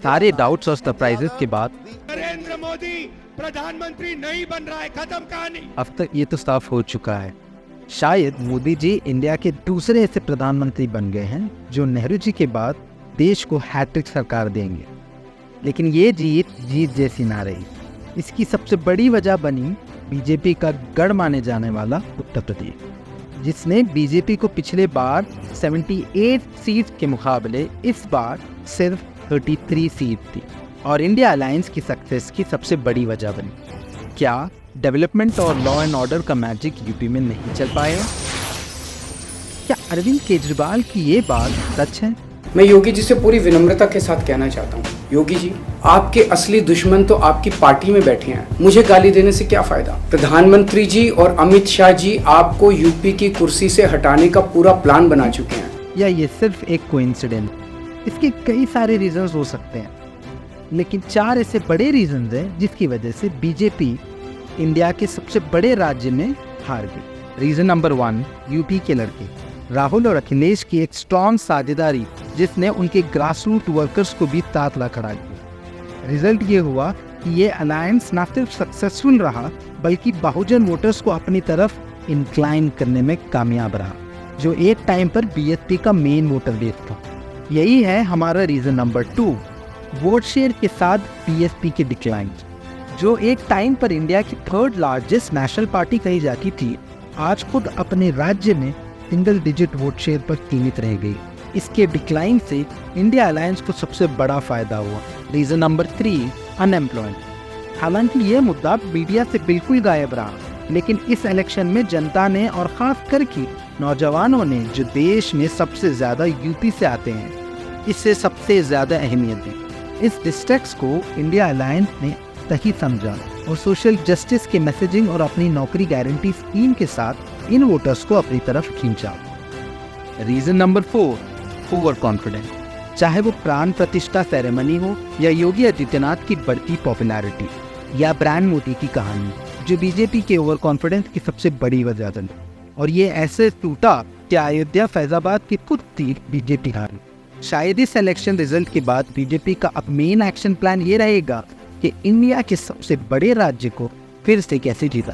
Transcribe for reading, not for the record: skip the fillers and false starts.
सारे डाउट्स और सरप्राइजेस के बाद नरेंद्र मोदी प्रधानमंत्री नहीं बन रहा है, खत्म कहानी। अब तक ये तो साफ हो चुका है, शायद मोदी जी इंडिया के दूसरे ऐसे प्रधानमंत्री बन गए हैं जो नेहरू जी के बाद देश को हैट्रिक सरकार देंगे। लेकिन ये जीत जैसी ना रही। इसकी सबसे बड़ी वजह बनी बीजेपी का गढ़ माने जाने वाला उत्तर प्रदेश, जिसने बीजेपी को पिछले बार 78 सीट के मुकाबले इस बार सिर्फ 33 सीट थी और इंडिया अलायंस की सक्सेस की सबसे बड़ी वजह बनी। क्या डेवलपमेंट और लॉ एंड ऑर्डर का मैजिक यूपी में नहीं चल पाएगा? क्या अरविंद केजरीवाल की ये बात सच है? मैं योगी जी से पूरी विनम्रता के साथ कहना चाहता हूँ, योगी जी, आपके असली दुश्मन तो आपकी पार्टी में बैठे हैं। मुझे गाली देने से क्या फायदा? प्रधानमंत्री जी और अमित शाह जी आपको यूपी की कुर्सी से हटाने का पूरा प्लान बना चुके हैं। या ये सिर्फ एक कोइंसिडेंस? इसके कई सारे रीजंस हो सकते हैं, लेकिन 4 ऐसे बड़े रीजंस हैं जिसकी वजह से बीजेपी इंडिया के सबसे बड़े राज्य में हार गई। रीजन नंबर 1, यूपी के लड़के राहुल और अखिलेश की एक स्ट्रॉन्ग साझेदारी जिसने उनके ग्रासरूट वर्कर्स को भी तातला खड़ा किया। रिजल्ट ये हुआ कि ये अलायंस न सिर्फ सक्सेसफुल रहा बल्कि बहुजन वोटर्स को अपनी तरफ इंक्लाइन करने में कामयाब रहा, जो एक टाइम पर बीएसपी का मेन वोटर बेस था। यही है हमारा रीजन नंबर 2, वोट शेयर के साथ बीएसपी के डिक्लाइन, जो एक टाइम पर इंडिया की 3rd लार्जेस्ट नेशनल पार्टी कही जाती थी, आज खुद अपने राज्य में सिंगल डिजिट वोट शेयर पर सीमित रह गई। इसके डिक्लाइन से इंडिया अलायंस को सबसे बड़ा फायदा हुआ। Reason number 3, unemployment. हालांकि ये मुद्दा मीडिया से बिल्कुल गायब रहा, लेकिन इस इलेक्शन में जनता ने और खास करके नौजवानों ने, जो देश में सबसे ज्यादा यूपी से आते हैं, इससे सबसे ज्यादा अहमियत दी। इस डिस्ट्रिक्ट्स को इंडिया अलायंस ने सही समझा और सोशल जस्टिस के मैसेजिंग और अपनी नौकरी गारंटी स्कीम के साथ इन वोटर्स को अपनी तरफ खींचा। Reason number 4, overconfidence. चाहे वो प्राण प्रतिष्ठा सेरेमनी हो या योगी आदित्यनाथ की बढ़ती पॉपुलैरिटी या ब्रांड मोदी की कहानी, जो बीजेपी के ओवर कॉन्फिडेंस की सबसे बड़ी वजह थी। और ये ऐसे टूटा कि अयोध्या फैजाबाद की खुद सीट बीजेपी हारी। शायद इस इलेक्शन रिजल्ट के बाद बीजेपी का अब मेन एक्शन प्लान ये रहेगा कि इंडिया के सबसे बड़े राज्य को फिर से कैसे जीता।